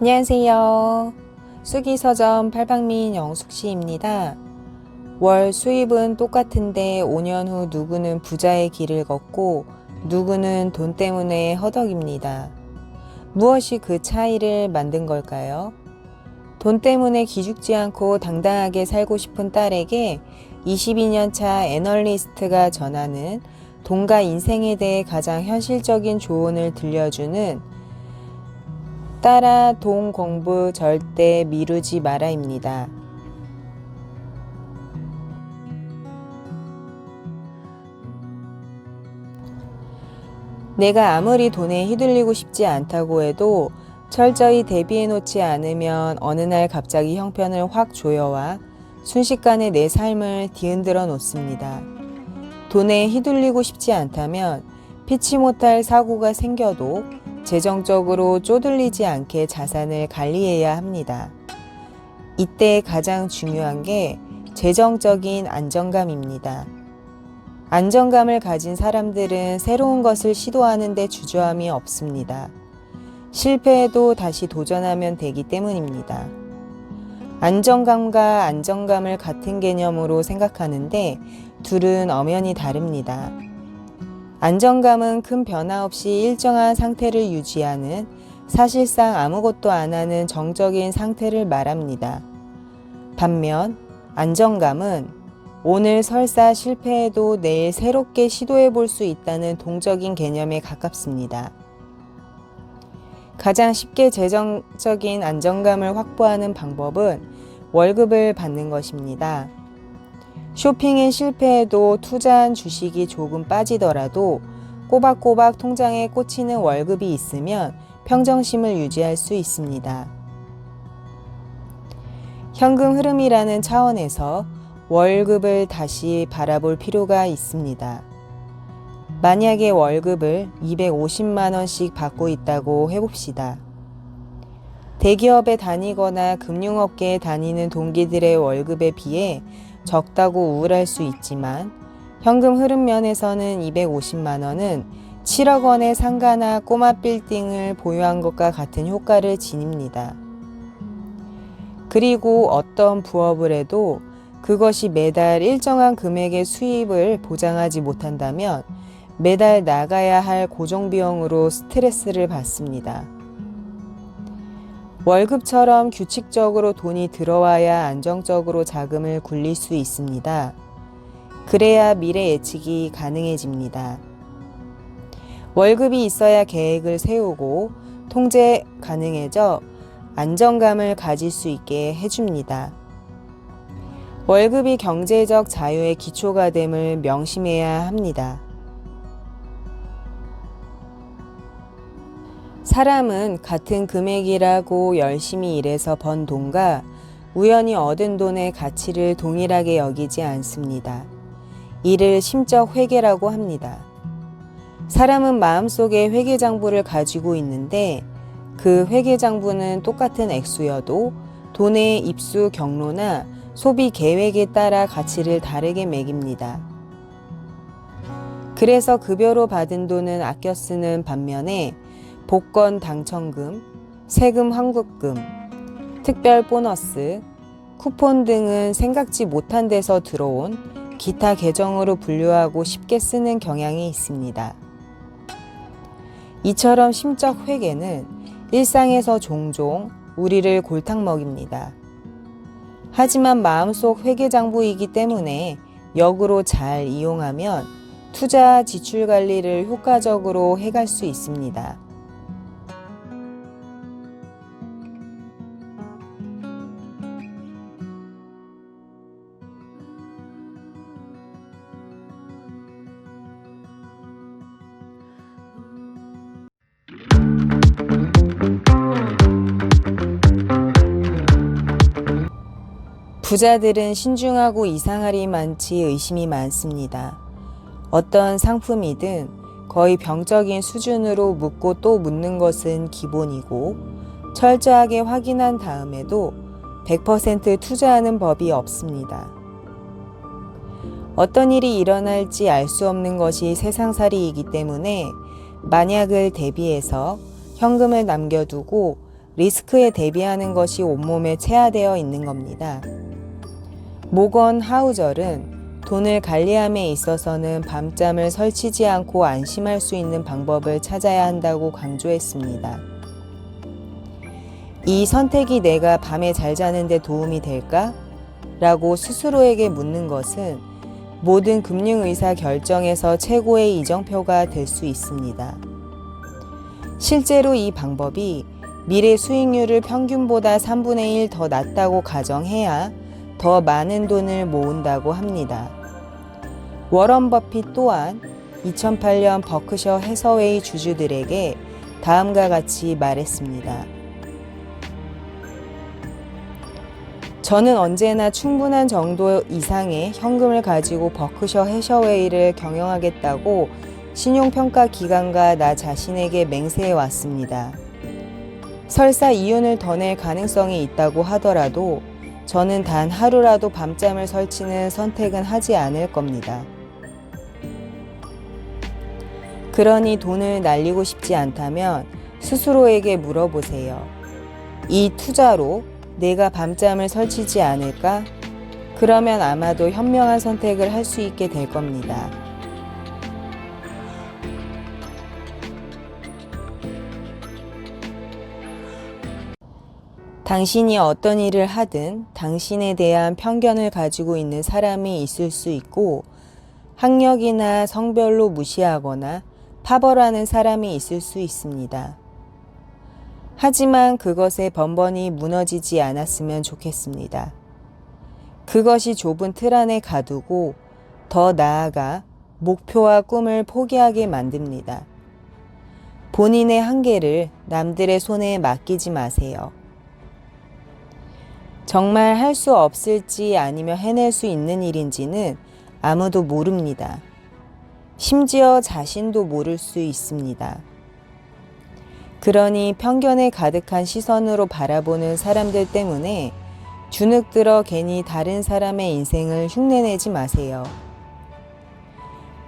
안녕하세요. 수기서점 팔방미인 영숙씨입니다. 월 수입은 똑같은데 5년 후 누구는 부자의 길을 걷고 누구는 돈 때문에 허덕입니다. 무엇이 그 차이를 만든 걸까요? 돈 때문에 기죽지 않고 당당하게 살고 싶은 딸에게 22년 차 애널리스트가 전하는 돈과 인생에 대해 가장 현실적인 조언을 들려주는 딸아, 돈 공부 절대 미루지 마라입니다. 내가 아무리 돈에 휘둘리고 싶지 않다고 해도 철저히 대비해 놓지 않으면 어느 날 갑자기 형편을 확 조여와 순식간에 내 삶을 뒤흔들어 놓습니다. 돈에 휘둘리고 싶지 않다면 피치 못할 사고가 생겨도 재정적으로 쪼들리지 않게 자산을 관리해야 합니다. 이때 가장 중요한 게 재정적인 안정감입니다. 안정감을 가진 사람들은 새로운 것을 시도하는 데 주저함이 없습니다. 실패해도 다시 도전하면 되기 때문입니다. 안정감과 안정감을 같은 개념으로 생각하는데 둘은 엄연히 다릅니다. 안정감은 큰 변화 없이 일정한 상태를 유지하는 사실상 아무것도 안 하는 정적인 상태를 말합니다. 반면 안정감은 오늘 설사 실패해도 내일 새롭게 시도해 볼 수 있다는 동적인 개념에 가깝습니다. 가장 쉽게 재정적인 안정감을 확보하는 방법은 월급을 받는 것입니다. 쇼핑에 실패해도 투자한 주식이 조금 빠지더라도 꼬박꼬박 통장에 꽂히는 월급이 있으면 평정심을 유지할 수 있습니다. 현금 흐름이라는 차원에서 월급을 다시 바라볼 필요가 있습니다. 만약에 월급을 250만 원씩 받고 있다고 해봅시다. 대기업에 다니거나 금융업계에 다니는 동기들의 월급에 비해 적다고 우울할 수 있지만 현금 흐름 면에서는 250만 원은 7억 원의 상가나 꼬마 빌딩을 보유한 것과 같은 효과를 지닙니다. 그리고 어떤 부업을 해도 그것이 매달 일정한 금액의 수입을 보장하지 못한다면 매달 나가야 할 고정비용으로 스트레스를 받습니다. 월급처럼 규칙적으로 돈이 들어와야 안정적으로 자금을 굴릴 수 있습니다. 그래야 미래 예측이 가능해집니다. 월급이 있어야 계획을 세우고 통제 가능해져 안정감을 가질 수 있게 해줍니다. 월급이 경제적 자유의 기초가 됨을 명심해야 합니다. 사람은 같은 금액이라고 열심히 일해서 번 돈과 우연히 얻은 돈의 가치를 동일하게 여기지 않습니다. 이를 심적 회계라고 합니다. 사람은 마음속에 회계장부를 가지고 있는데 그 회계장부는 똑같은 액수여도 돈의 입수 경로나 소비 계획에 따라 가치를 다르게 매깁니다. 그래서 급여로 받은 돈은 아껴 쓰는 반면에 복권 당첨금, 세금 환급금, 특별 보너스, 쿠폰 등은 생각지 못한 데서 들어온 기타 계정으로 분류하고 쉽게 쓰는 경향이 있습니다. 이처럼 심적 회계는 일상에서 종종 우리를 골탕 먹입니다. 하지만 마음속 회계장부이기 때문에 역으로 잘 이용하면 투자 지출 관리를 효과적으로 해갈 수 있습니다. 부자들은 신중하고 이상할이 많지 의심이 많습니다. 어떤 상품이든 거의 병적인 수준으로 묻고 또 묻는 것은 기본이고 철저하게 확인한 다음에도 100% 투자하는 법이 없습니다. 어떤 일이 일어날지 알 수 없는 것이 세상살이이기 때문에 만약을 대비해서 현금을 남겨두고 리스크에 대비하는 것이 온몸에 체화되어 있는 겁니다. 모건 하우절은 돈을 관리함에 있어서는 밤잠을 설치지 않고 안심할 수 있는 방법을 찾아야 한다고 강조했습니다. 이 선택이 내가 밤에 잘 자는 데 도움이 될까? 라고 스스로에게 묻는 것은 모든 금융의사 결정에서 최고의 이정표가 될 수 있습니다. 실제로 이 방법이 미래 수익률을 평균보다 3분의 1 더 낮다고 가정해야 더 많은 돈을 모은다고 합니다. 워런 버핏 또한 2008년 버크셔 해서웨이 주주들에게 다음과 같이 말했습니다. 저는 언제나 충분한 정도 이상의 현금을 가지고 버크셔 해서웨이를 경영하겠다고 신용평가 기관과 나 자신에게 맹세해 왔습니다. 설사 이윤을 더 낼 가능성이 있다고 하더라도 저는 단 하루라도 밤잠을 설치는 선택은 하지 않을 겁니다. 그러니 돈을 날리고 싶지 않다면 스스로에게 물어보세요. 이 투자로 내가 밤잠을 설치지 않을까? 그러면 아마도 현명한 선택을 할 수 있게 될 겁니다. 당신이 어떤 일을 하든 당신에 대한 편견을 가지고 있는 사람이 있을 수 있고 학력이나 성별로 무시하거나 파벌하는 사람이 있을 수 있습니다. 하지만 그것에 번번이 무너지지 않았으면 좋겠습니다. 그것이 좁은 틀 안에 가두고 더 나아가 목표와 꿈을 포기하게 만듭니다. 본인의 한계를 남들의 손에 맡기지 마세요. 정말 할 수 없을지 아니면 해낼 수 있는 일인지는 아무도 모릅니다. 심지어 자신도 모를 수 있습니다. 그러니 편견에 가득한 시선으로 바라보는 사람들 때문에 주눅들어 괜히 다른 사람의 인생을 흉내내지 마세요.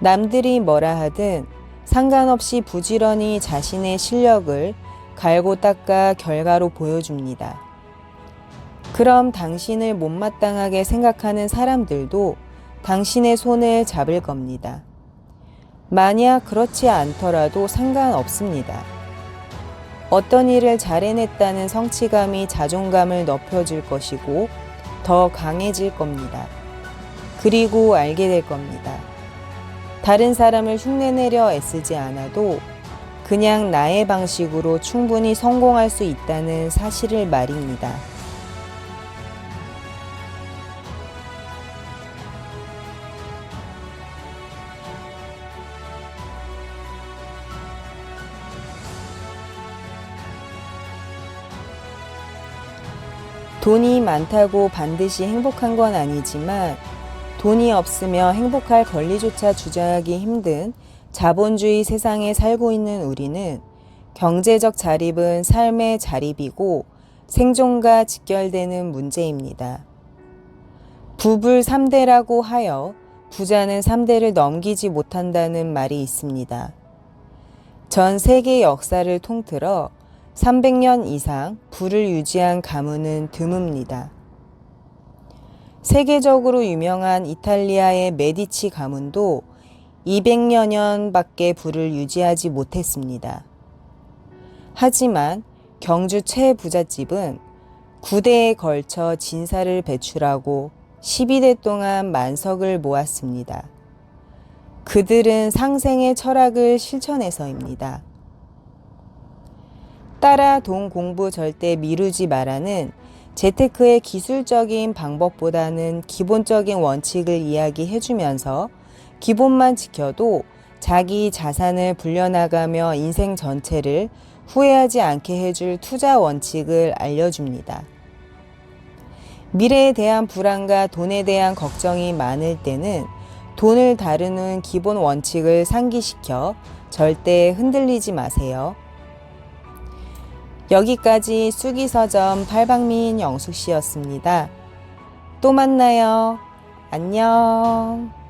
남들이 뭐라 하든 상관없이 부지런히 자신의 실력을 갈고 닦아 결과로 보여줍니다. 그럼 당신을 못마땅하게 생각하는 사람들도 당신의 손을 잡을 겁니다. 만약 그렇지 않더라도 상관없습니다. 어떤 일을 잘 해냈다는 성취감이 자존감을 높여줄 것이고 더 강해질 겁니다. 그리고 알게 될 겁니다. 다른 사람을 흉내내려 애쓰지 않아도 그냥 나의 방식으로 충분히 성공할 수 있다는 사실을 말입니다. 돈이 많다고 반드시 행복한 건 아니지만 돈이 없으며 행복할 권리조차 주장하기 힘든 자본주의 세상에 살고 있는 우리는 경제적 자립은 삶의 자립이고 생존과 직결되는 문제입니다. 부불 3대라고 하여 부자는 3대를 넘기지 못한다는 말이 있습니다. 전 세계 역사를 통틀어 300년 이상 부를 유지한 가문은 드뭅니다. 세계적으로 유명한 이탈리아의 메디치 가문도 200여 년밖에 부를 유지하지 못했습니다. 하지만 경주 최부잣집은 9대에 걸쳐 진사를 배출하고 12대 동안 만석을 모았습니다. 그들은 상생의 철학을 실천해서입니다. 따라 돈 공부 절대 미루지 마라는 재테크의 기술적인 방법보다는 기본적인 원칙을 이야기해주면서 기본만 지켜도 자기 자산을 불려나가며 인생 전체를 후회하지 않게 해줄 투자 원칙을 알려줍니다. 미래에 대한 불안과 돈에 대한 걱정이 많을 때는 돈을 다루는 기본 원칙을 상기시켜 절대 흔들리지 마세요. 여기까지 쑥이서점 팔방미인 영숙씨였습니다. 또 만나요. 안녕.